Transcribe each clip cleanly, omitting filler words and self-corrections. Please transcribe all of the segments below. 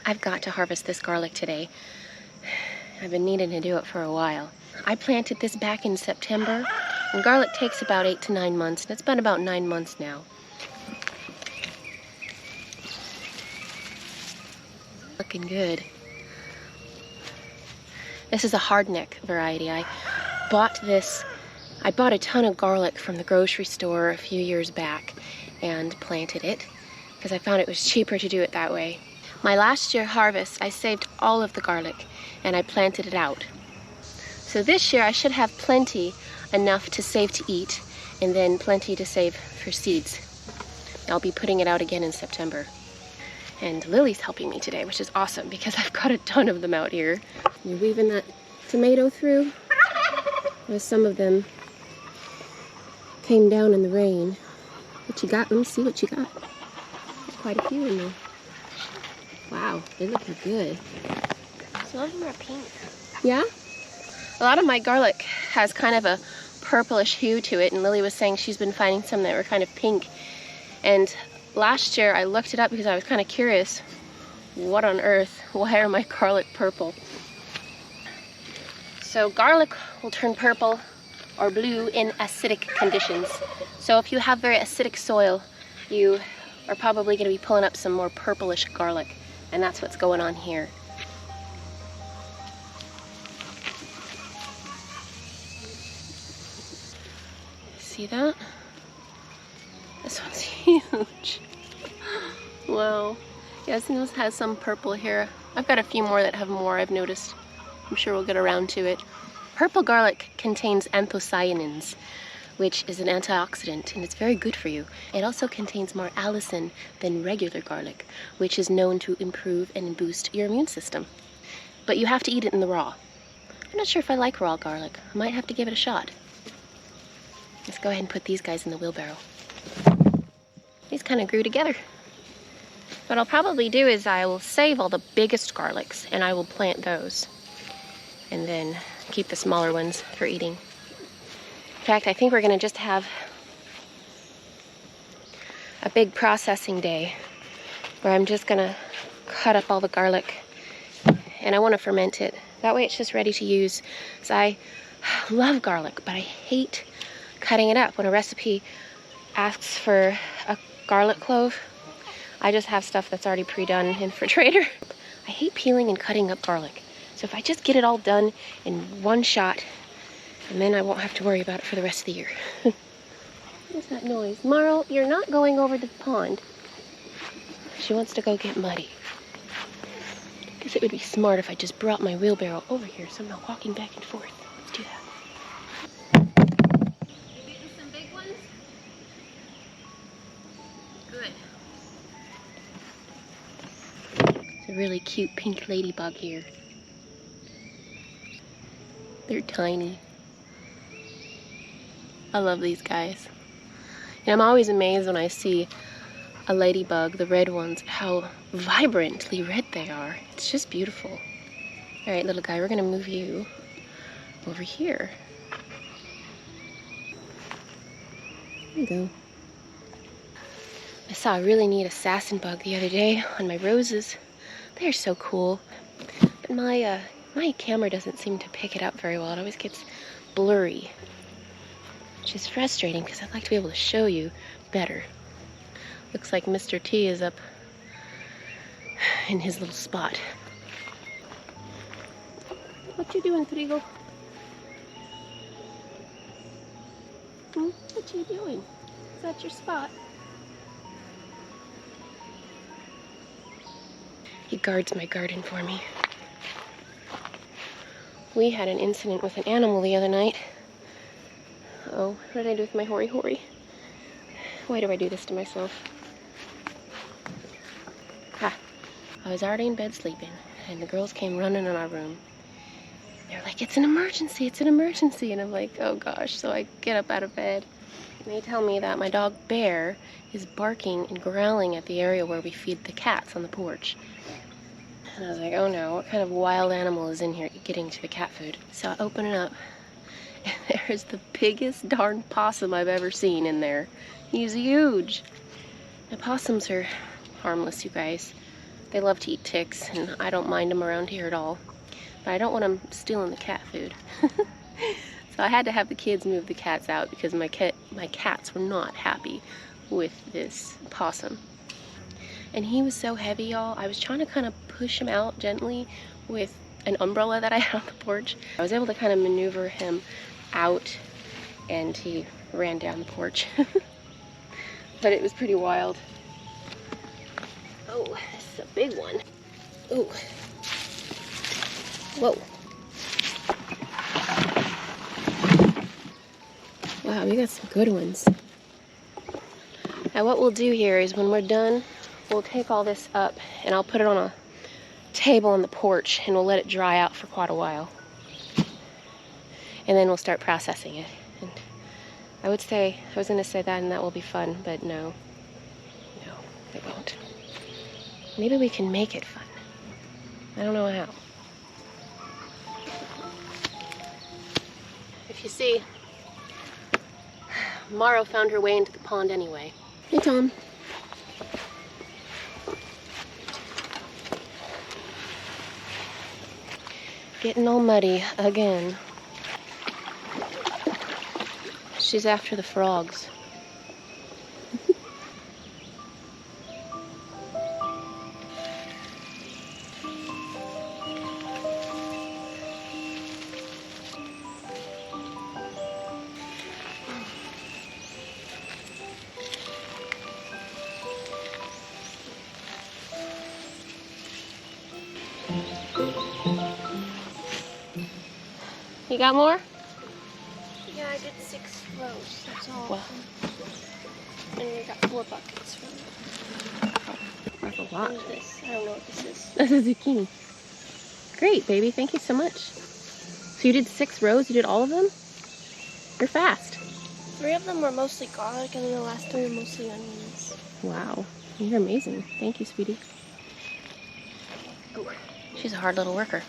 I've got to harvest this garlic today. I've been needing to do it for a while. I planted this back in September, and garlic takes about 8 to 9 months, and it's been about 9 months now. Looking good. This is a hardneck variety. I bought a ton of garlic from the grocery store a few years back and planted it because I found it was cheaper to do it that way. My last year harvest, I saved all of the garlic and I planted it out. So this year I should have plenty, enough to save to eat, and then plenty to save for seeds. I'll be putting it out again in September. And Lily's helping me today, which is awesome because I've got a ton of them out here. You're weaving that tomato through. There's some of them came down in the rain. What you got? Let me see what you got. There's quite a few in there. Wow, they're looking good. Some of them are pink. Yeah? A lot of my garlic has kind of a purplish hue to it, and Lily was saying she's been finding some that were kind of pink. And last year I looked it up because I was kind of curious. What on earth? Why are my garlic purple? So garlic will turn purple or blue in acidic conditions. So if you have very acidic soil, you are probably going to be pulling up some more purplish garlic. And that's what's going on here. See that? This one's huge. Wow. Yes, and this has some purple here. I've got a few more that have more, I've noticed. I'm sure we'll get around to it. Purple garlic contains anthocyanins, which is an antioxidant, and it's very good for you. It also contains more allicin than regular garlic, which is known to improve and boost your immune system. But you have to eat it in the raw. I'm not sure if I like raw garlic. I might have to give it a shot. Let's go ahead and put these guys in the wheelbarrow. These kind of grew together. What I'll probably do is I will save all the biggest garlics and I will plant those. And then keep the smaller ones for eating. In fact, I think we're gonna just have a big processing day where I'm just gonna cut up all the garlic and I wanna ferment it. That way it's just ready to use. So I love garlic, but I hate cutting it up. When a recipe asks for a garlic clove, I just have stuff that's already pre-done in the refrigerator. I hate peeling and cutting up garlic. So if I just get it all done in one shot, and then I won't have to worry about it for the rest of the year. What's that noise? Marl, you're not going over the pond. She wants to go get muddy. I guess it would be smart if I just brought my wheelbarrow over here so I'm not walking back and forth. Let's do that. You getting some big ones? Good. It's a really cute pink ladybug here. They're tiny. I love these guys. And I'm always amazed when I see a ladybug, the red ones, how vibrantly red they are. It's just beautiful. All right, little guy, we're gonna move you over here. There you go. I saw a really neat assassin bug the other day on my roses. They're so cool. But my camera doesn't seem to pick it up very well. It always gets blurry, which is frustrating because I'd like to be able to show you better. Looks like Mr. T is up in his little spot. What you doing, Trigo? What you doing? Is that your spot? He guards my garden for me. We had an incident with an animal the other night. Oh, what did I do with my hory-hory? Why do I do this to myself? I was already in bed sleeping, and the girls came running in our room. They're like, it's an emergency, it's an emergency. And I'm like, oh gosh. So I get up out of bed, and they tell me that my dog Bear is barking and growling at the area where we feed the cats on the porch. And I was like, oh no, what kind of wild animal is in here getting to the cat food? So I open it up, and there's the biggest darn possum I've ever seen in there. He's huge. The possums are harmless, you guys. They love to eat ticks, and I don't mind them around here at all. But I don't want them stealing the cat food. So I had to have the kids move the cats out because my cats were not happy with this possum. And he was so heavy, y'all. I was trying to kind of push him out gently with an umbrella that I had on the porch. I was able to kind of maneuver him out, and he ran down the porch. But it was pretty wild. Oh, this is a big one. Ooh. Whoa. Wow, we got some good ones. Now what we'll do here is when we're done, we'll take all this up and I'll put it on a table on the porch and we'll let it dry out for quite a while. And then we'll start processing it. And I was gonna say that and that will be fun, but no, it won't. Maybe we can make it fun. I don't know how. If you see, Morrow found her way into the pond anyway. Hey, Tom. Getting all muddy again. She's after the frogs. You got more? Yeah, I did 6 rows, that's all. Wow. And we got 4 buckets from it. That's a lot. What is this? I don't know what this is. That's a zucchini. Great, baby. Thank you so much. So you did 6 rows? You did all of them? You're fast. 3 of them were mostly garlic, and then the last 3 were mostly onions. Wow. You're amazing. Thank you, sweetie. Ooh, she's a hard little worker.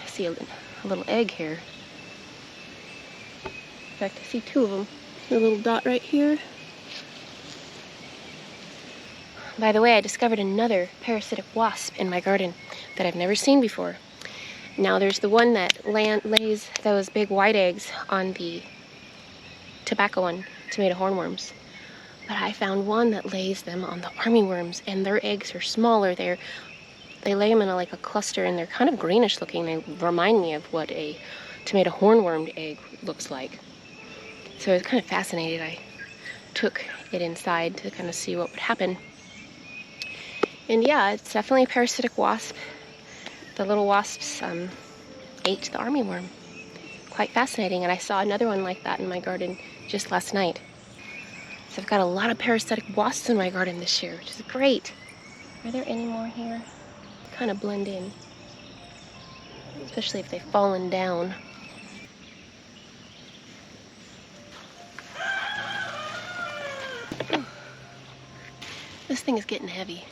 I see a little egg here. In fact, I see 2 of them. A little dot right here. By the way, I discovered another parasitic wasp in my garden that I've never seen before. Now there's the one that lays those big white eggs on the tobacco one, tomato hornworms. But I found one that lays them on the armyworms, and their eggs are smaller. They lay them in like a cluster, and they're kind of greenish looking. They remind me of what a tomato hornworm egg looks like. So I was kind of fascinated. I took it inside to kind of see what would happen. And yeah, it's definitely a parasitic wasp. The little wasps ate the armyworm. Quite fascinating, and I saw another one like that in my garden just last night. So I've got a lot of parasitic wasps in my garden this year, which is great. Are there any more here? Kind of blend in, especially if they've fallen down. This thing is getting heavy.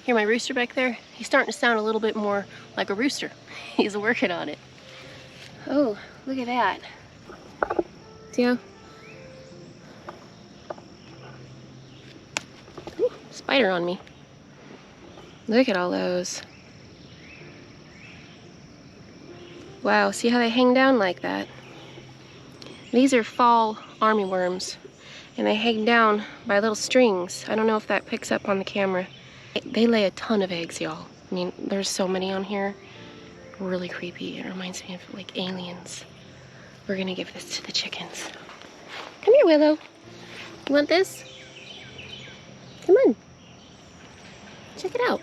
Hear my rooster back there? He's starting to sound a little bit more like a rooster. He's working on it. Oh, look at that. See how? Ooh, spider on me. Look at all those. Wow, see how they hang down like that? These are fall armyworms, and they hang down by little strings. I don't know if that picks up on the camera. They lay a ton of eggs, y'all. I mean, there's so many on here. Really creepy. It reminds me of like aliens. We're gonna give this to the chickens. Come here, Willow. You want this? Come on. Check it out.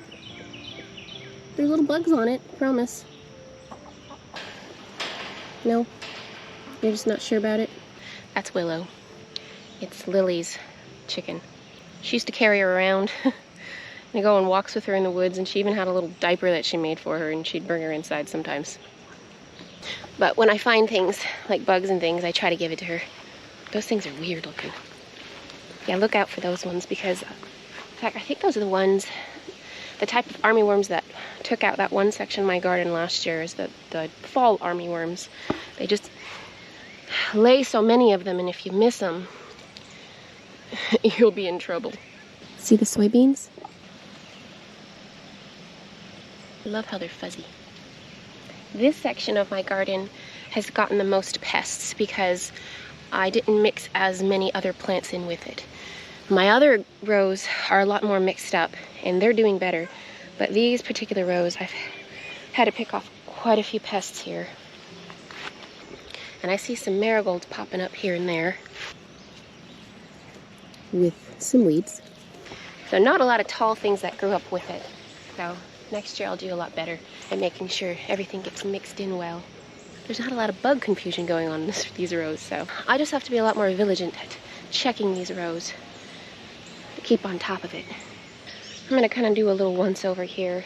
There's little bugs on it, I promise. No? You're just not sure about it? That's Willow. It's Lily's chicken. She used to carry her around. I go on walks with her in the woods, and she even had a little diaper that she made for her, and she'd bring her inside sometimes. But when I find things, like bugs and things, I try to give it to her. Those things are weird looking. Yeah, look out for those ones, because, in fact, I think those are the ones, the type of armyworms that took out that one section of my garden last year is the fall armyworms. They just lay so many of them, and if you miss them, you'll be in trouble. See the soybeans? I love how they're fuzzy. This section of my garden has gotten the most pests because I didn't mix as many other plants in with it. My other rows are a lot more mixed up and they're doing better, but these particular rows I've had to pick off quite a few pests here. And I see some marigolds popping up here and there with some weeds. So not a lot of tall things that grew up with it. So next year I'll do a lot better at making sure everything gets mixed in well. There's not a lot of bug confusion going on in these rows, so I just have to be a lot more vigilant at checking these rows to keep on top of it. I'm gonna kind of do a little once over here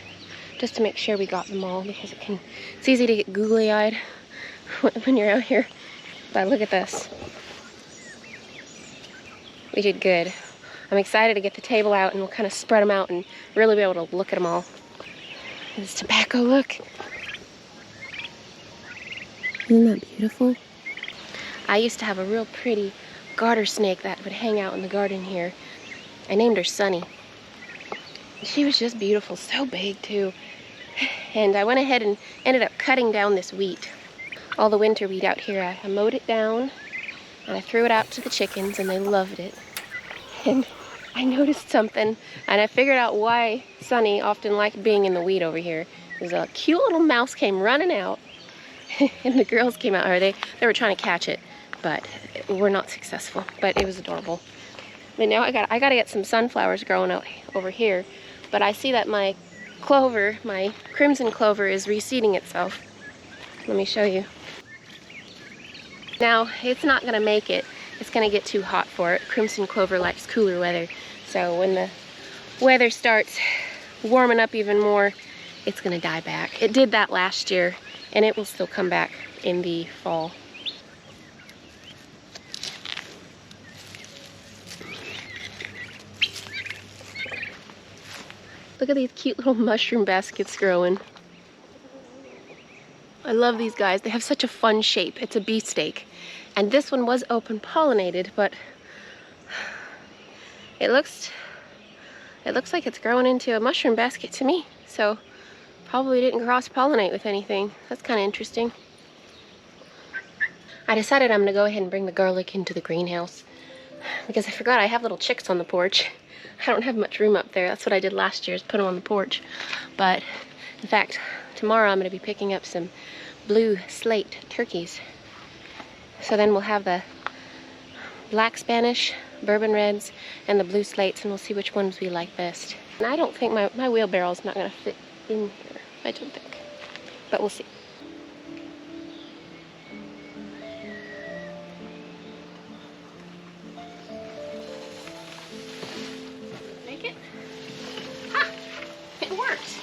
just to make sure we got them all, because it's easy to get googly-eyed when you're out here. But look at this. We did good. I'm excited to get the table out and we'll kind of spread them out and really be able to look at them all. This tobacco, look. Isn't that beautiful? I used to have a real pretty garter snake that would hang out in the garden here. I named her Sunny. She was just beautiful, so big too. And I went ahead and ended up cutting down this wheat. All the winter wheat out here, I mowed it down and I threw it out to the chickens and they loved it. And I noticed something and I figured out why Sunny often liked being in the wheat over here. There's a cute little mouse came running out and the girls came out, or they were trying to catch it, but we're not successful, but it was adorable. But now I gotta get some sunflowers growing out over here, but I see that my clover, my crimson clover, is reseeding itself. Let me show you. Now, it's not gonna make it. It's gonna get too hot for it. Crimson clover likes cooler weather, so when the weather starts warming up even more, it's gonna die back. It did that last year, and it will still come back in the fall. Look at these cute little mushroom baskets growing. I love these guys. They have such a fun shape. It's a beefsteak. And this one was open pollinated, but it looks like it's growing into a mushroom basket to me. So probably didn't cross-pollinate with anything. That's kind of interesting. I decided I'm gonna go ahead and bring the garlic into the greenhouse because I forgot I have little chicks on the porch. I don't have much room up there. That's what I did last year, is put them on the porch. But in fact, tomorrow I'm gonna be picking up some blue slate turkeys. So then we'll have the black Spanish, bourbon reds, and the blue slates, and we'll see which ones we like best. And I don't think my wheelbarrow's not gonna fit in here. I don't think, but we'll see. Make it? Ha! It worked.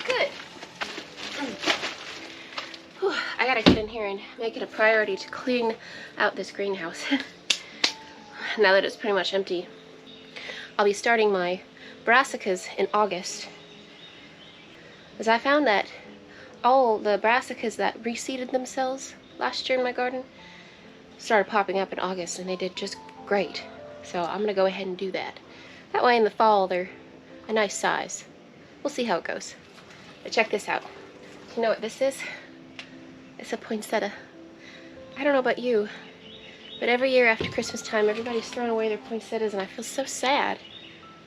Good. Whew, I gotta get in here and make it a priority to clean out this greenhouse. Now that it's pretty much empty. I'll be starting my brassicas in August, because I found that all the brassicas that reseeded themselves last year in my garden started popping up in August, and they did just great. So I'm gonna go ahead and do that. That way in the fall they're a nice size. We'll see how it goes. But check this out. You know what this is? It's a poinsettia. I don't know about you, but every year after Christmas time everybody's throwing away their poinsettias and I feel so sad.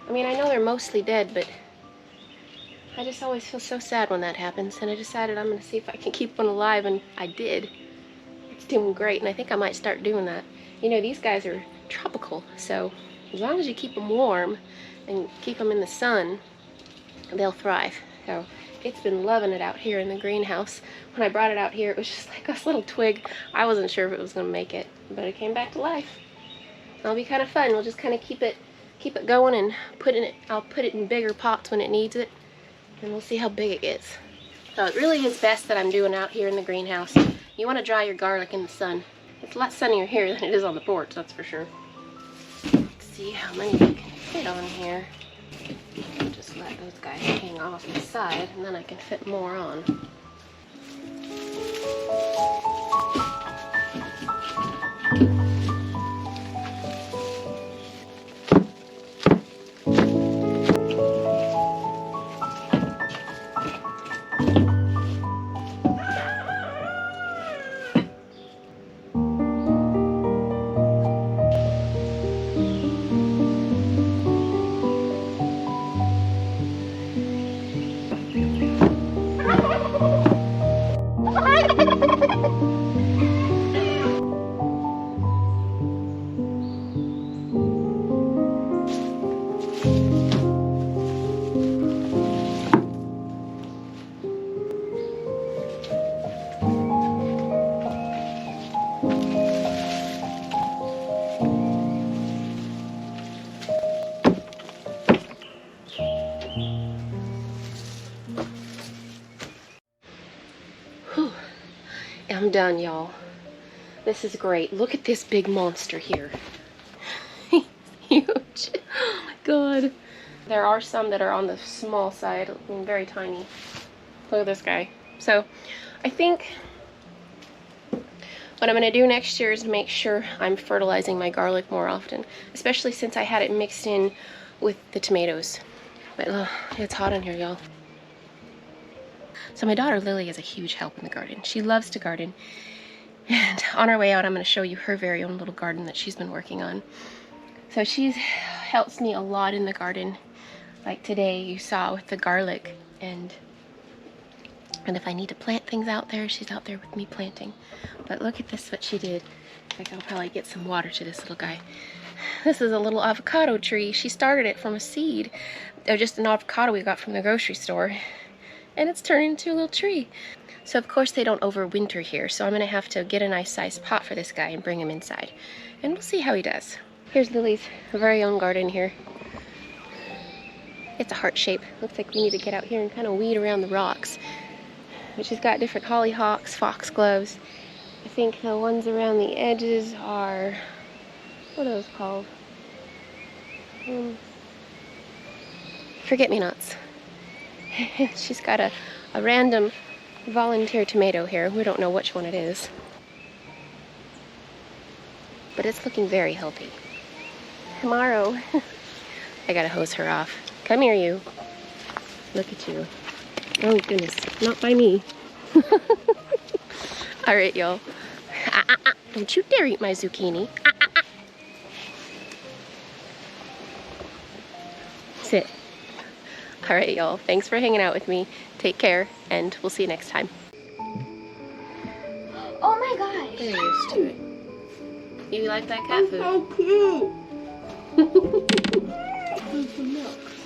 I mean, I know they're mostly dead, but I just always feel so sad when that happens, and I decided I'm going to see if I can keep one alive, and I did. It's doing great, and I think I might start doing that. You know, these guys are tropical, so as long as you keep them warm and keep them in the sun, they'll thrive. So it's been loving it out here in the greenhouse. When I brought it out here, it was just like this little twig. I wasn't sure if it was going to make it, but it came back to life. It'll be kind of fun. We'll just kind of keep it going and I'll put it in bigger pots when it needs it, and we'll see how big it gets. So it really is best that I'm doing out here in the greenhouse. You want to dry your garlic in the sun. It's a lot sunnier here than it is on the porch, that's for sure. Let's see how many we can fit on here. I'll just let those guys hang off the side, and then I can fit more on. Whew. I'm done, y'all. This is great. Look at this big monster here. He's huge. Oh my god. There are some that are on the small side, very tiny. Look at this guy. So I think what I'm going to do next year is make sure I'm fertilizing my garlic more often, especially since I had it mixed in with the tomatoes. But it's hot in here, y'all. So my daughter Lily is a huge help in the garden. She loves to garden. And on our way out, I'm going to show you her very own little garden that she's been working on. So she helps me a lot in the garden. Like today you saw with the garlic, and if I need to plant things out there, she's out there with me planting. But look at this, what she did. Like, I'll probably get some water to this little guy. This is a little avocado tree. She started it from a seed, or just an avocado we got from the grocery store, and it's turned into a little tree. So of course they don't overwinter here, so I'm gonna have to get a nice sized pot for this guy and bring him inside, and we'll see how he does. Here's Lily's very own garden here. It's a heart shape. Looks like we need to get out here and kind of weed around the rocks. But she's got different hollyhocks, foxgloves. I think the ones around the edges are, what are those called? Forget-me-nots. She's got a random volunteer tomato here. We don't know which one it is. But it's looking very healthy. Tomorrow, I gotta hose her off. Come here, you. Look at you. Oh goodness, not by me. All right, y'all. Don't you dare eat my zucchini. Sit. All right, y'all. Thanks for hanging out with me. Take care, and we'll see you next time. Oh my gosh. They're used to it. You like that cat food? So cute.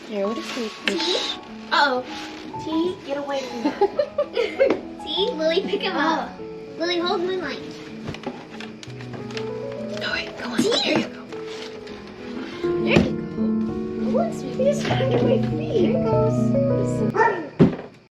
Here, what is this? Uh-oh. T, get away from that. T, Lily, pick him up. Lily, hold Moonlight. All right, go on. T. There you go. There you go. Oh, it's just under my feet. Here it goes.